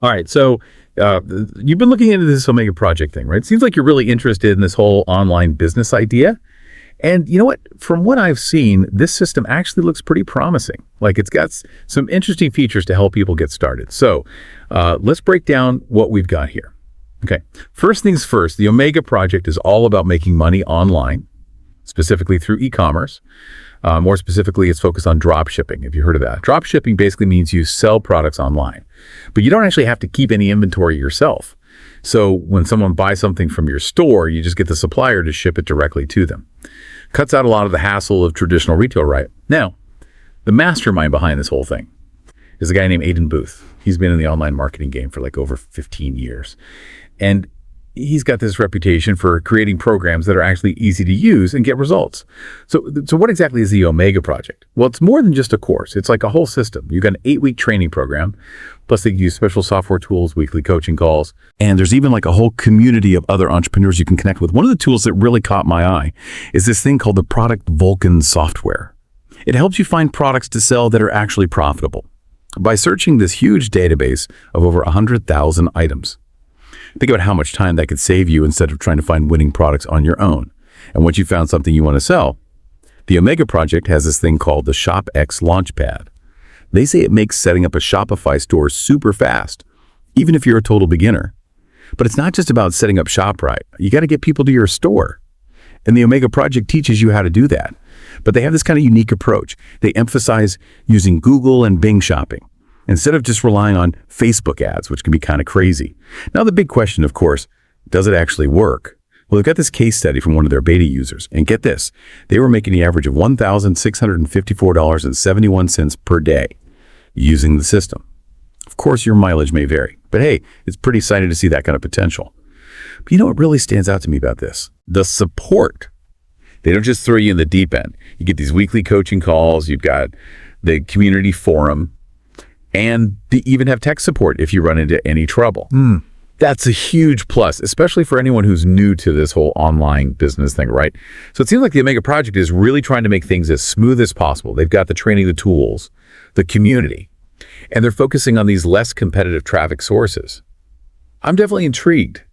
All right, so you've been looking into this Omega project thing, right? It seems like you're really interested in this whole online business idea. And you know what? From what I've seen, this system actually looks pretty promising. Like it's got some interesting features to help people get started. So let's break down what we've got here. Okay, first things first, the Omega project is all about making money online, specifically through e-commerce. More specifically, it's focused on drop shipping. Have you heard of that? Drop shipping basically means you sell products online, but you don't actually have to keep any inventory yourself. So when someone buys something from your store, you just get the supplier to ship it directly to them. Cuts out a lot of the hassle of traditional retail, right? Now, the mastermind behind this whole thing is a guy named Aidan Booth. He's been in the online marketing game for like over 15 years. And he's got this reputation for creating programs that are actually easy to use and get results. So what exactly is the Omega project? Well, it's more than just a course. It's like a whole system. You've got an 8-week training program, plus they use special software tools, weekly coaching calls, and there's even like a whole community of other entrepreneurs you can connect with. One of the tools that really caught my eye is this thing called the product Vulcan software. It helps you find products to sell that are actually profitable by searching this huge database of over 100,000 items. Think about how much time that could save you instead of trying to find winning products on your own. And once you found something you want to sell, the Omega project has this thing called the ShopX Launchpad. They say it makes setting up a Shopify store super fast, even if you're a total beginner. But it's not just about setting up shop right. You got to get people to your store. And the Omega project teaches you how to do that. But they have this kind of unique approach. They emphasize using Google and Bing shopping, instead of just relying on Facebook ads, which can be kind of crazy. Now, the big question, of course, does it actually work? Well, they've got this case study from one of their beta users, and get this, they were making the average of $1,654.71 per day using the system. Of course, your mileage may vary, but hey, it's pretty exciting to see that kind of potential. But you know what really stands out to me about this? The support. They don't just throw you in the deep end. You get these weekly coaching calls, you've got the community forum, and they even have tech support if you run into any trouble. That's a huge plus, especially for anyone who's new to this whole online business thing, right? So it seems like the Omega project is really trying to make things as smooth as possible. They've got the training, the tools, the community, and they're focusing on these less competitive traffic sources. I'm definitely intrigued.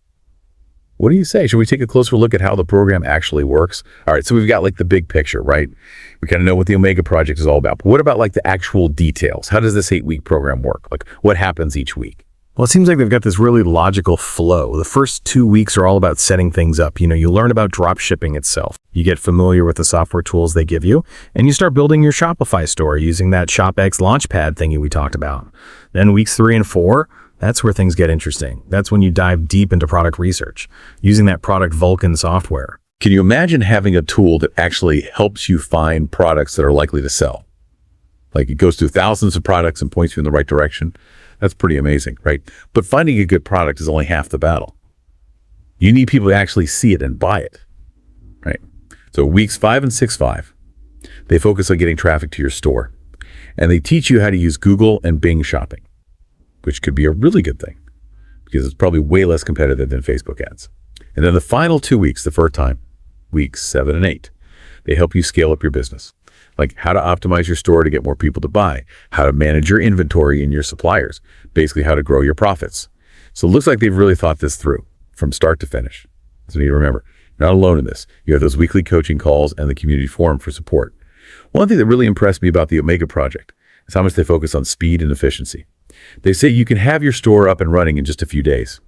What do you say? Should we take a closer look at how the program actually works? All right, so we've got like the big picture, right? We kind of know what the Omega project is all about. But what about like the actual details? How does this 8-week program work? Like what happens each week? Well, it seems like they've got this really logical flow. The first 2 weeks are all about setting things up. You learn about drop shipping itself. You get familiar with the software tools they give you, and you start building your Shopify store using that ShopX Launchpad thingy we talked about. Then weeks 3 and 4, that's where things get interesting. That's when you dive deep into product research, using that product Vulcan software. Can you imagine having a tool that actually helps you find products that are likely to sell? Like it goes through thousands of products and points you in the right direction. That's pretty amazing, right? But finding a good product is only half the battle. You need people to actually see it and buy it, right? So weeks 5 and 6-5, they focus on getting traffic to your store. And they teach you how to use Google and Bing shopping, which could be a really good thing because it's probably way less competitive than Facebook ads. And then the final 2 weeks, the first time, weeks 7 and 8, they help you scale up your business. Like how to optimize your store to get more people to buy, how to manage your inventory and your suppliers, basically how to grow your profits. So it looks like they've really thought this through from start to finish. So you need to remember, you're not alone in this. You have those weekly coaching calls and the community forum for support. One thing that really impressed me about the Omega project is how much they focus on speed and efficiency. They say you can have your store up and running in just a few days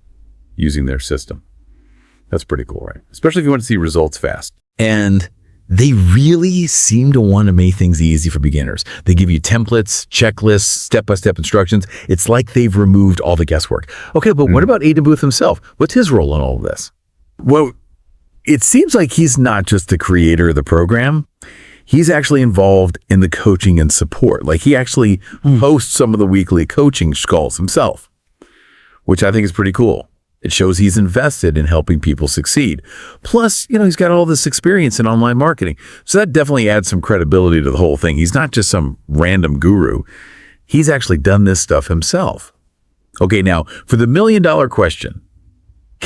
using their system. That's pretty cool, right? Especially if you want to see results fast. And they really seem to want to make things easy for beginners. They give you templates, checklists, step-by-step instructions. It's like they've removed all the guesswork. Okay, but what about Aidan Booth himself? What's his role in all of this? Well, it seems like he's not just the creator of the program. He's actually involved in the coaching and support. Like he actually hosts some of the weekly coaching calls himself, which I think is pretty cool. It shows he's invested in helping people succeed. Plus, he's got all this experience in online marketing. So that definitely adds some credibility to the whole thing. He's not just some random guru. He's actually done this stuff himself. Okay, now for the $1 million question,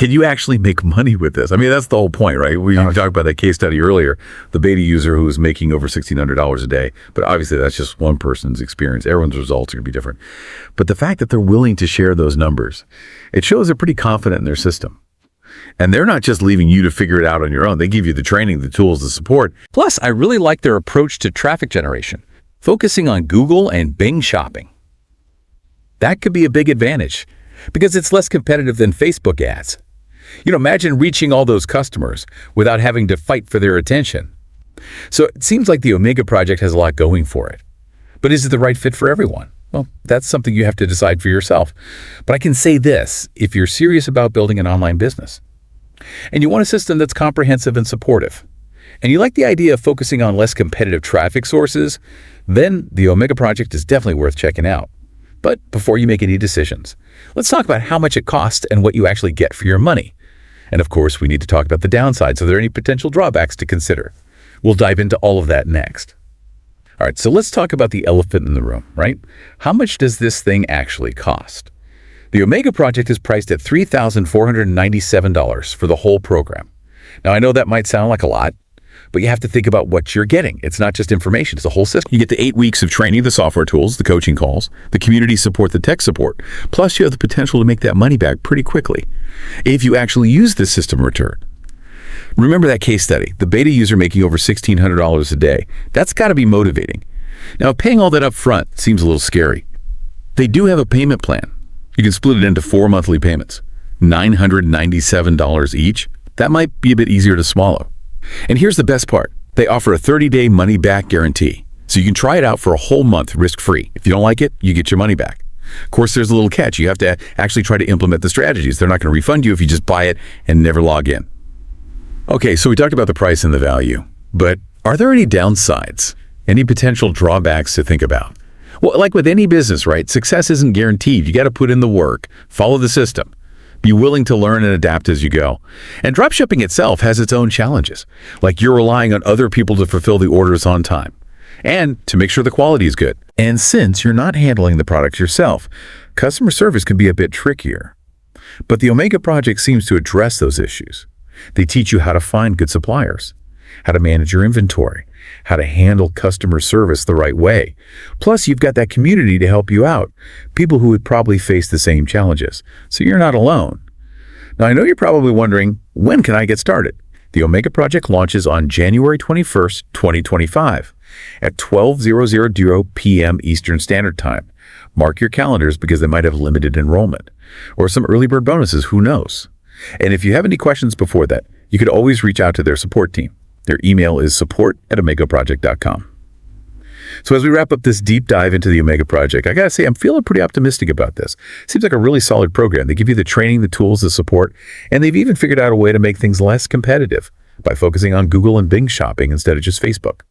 Can you actually make money with this? I mean, that's the whole point, right? We talked about that case study earlier, the beta user who was making over $1,600 a day. But obviously, that's just one person's experience. Everyone's results are going to be different. But the fact that they're willing to share those numbers, it shows they're pretty confident in their system. And they're not just leaving you to figure it out on your own. They give you the training, the tools, the support. Plus, I really like their approach to traffic generation, focusing on Google and Bing shopping. That could be a big advantage because it's less competitive than Facebook ads. Imagine reaching all those customers without having to fight for their attention. So it seems like the Omega project has a lot going for it. But is it the right fit for everyone? Well, that's something you have to decide for yourself. But I can say this, if you're serious about building an online business, and you want a system that's comprehensive and supportive, and you like the idea of focusing on less competitive traffic sources, then the Omega project is definitely worth checking out. But before you make any decisions, let's talk about how much it costs and what you actually get for your money. And of course, we need to talk about the downsides. Are there any potential drawbacks to consider? We'll dive into all of that next. All right, so let's talk about the elephant in the room, right? How much does this thing actually cost? The Omega project is priced at $3,497 for the whole program. Now, I know that might sound like a lot, but you have to think about what you're getting. It's not just information, it's a whole system. You get the 8 weeks of training, the software tools, the coaching calls, the community support, the tech support. Plus, you have the potential to make that money back pretty quickly if you actually use this system in return. Remember that case study, the beta user making over $1,600 a day. That's got to be motivating. Now, paying all that up front seems a little scary. They do have a payment plan. You can split it into 4 monthly payments, $997 each. That might be a bit easier to swallow. And here's the best part. They offer a 30-day money-back guarantee. So you can try it out for a whole month risk-free. If you don't like it, you get your money back. Of course, there's a little catch. You have to actually try to implement the strategies. They're not going to refund you if you just buy it and never log in. Okay, so we talked about the price and the value. But are there any downsides? Any potential drawbacks to think about? Well, like with any business, right? Success isn't guaranteed. You got to put in the work, follow the system. Be willing to learn and adapt as you go. And dropshipping itself has its own challenges, like you're relying on other people to fulfill the orders on time and to make sure the quality is good. And since you're not handling the product yourself, customer service can be a bit trickier. But the Omega project seems to address those issues. They teach you how to find good suppliers, how to manage your inventory, how to handle customer service the right way. Plus, you've got that community to help you out, people who would probably face the same challenges, so you're not alone. Now, I know you're probably wondering, when can I get started? The Omega project launches on January 21st, 2025 at 12:00 p.m. Eastern Standard Time. Mark your calendars because they might have limited enrollment or some early bird bonuses, who knows? And if you have any questions before that, you could always reach out to their support team. Their email is support@omegaproject.com. So as we wrap up this deep dive into the Omega project, I gotta say, I'm feeling pretty optimistic about this. Seems like a really solid program. They give you the training, the tools, the support, and they've even figured out a way to make things less competitive by focusing on Google and Bing shopping instead of just Facebook.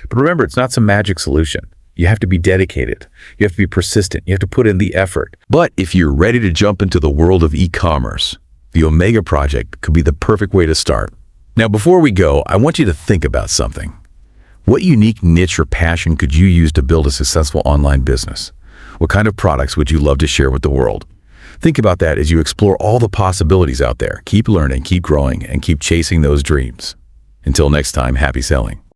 But remember, it's not some magic solution. You have to be dedicated. You have to be persistent. You have to put in the effort. But if you're ready to jump into the world of e-commerce, the Omega project could be the perfect way to start. Now, before we go, I want you to think about something. What unique niche or passion could you use to build a successful online business? What kind of products would you love to share with the world? Think about that as you explore all the possibilities out there. Keep learning, keep growing, and keep chasing those dreams. Until next time, happy selling.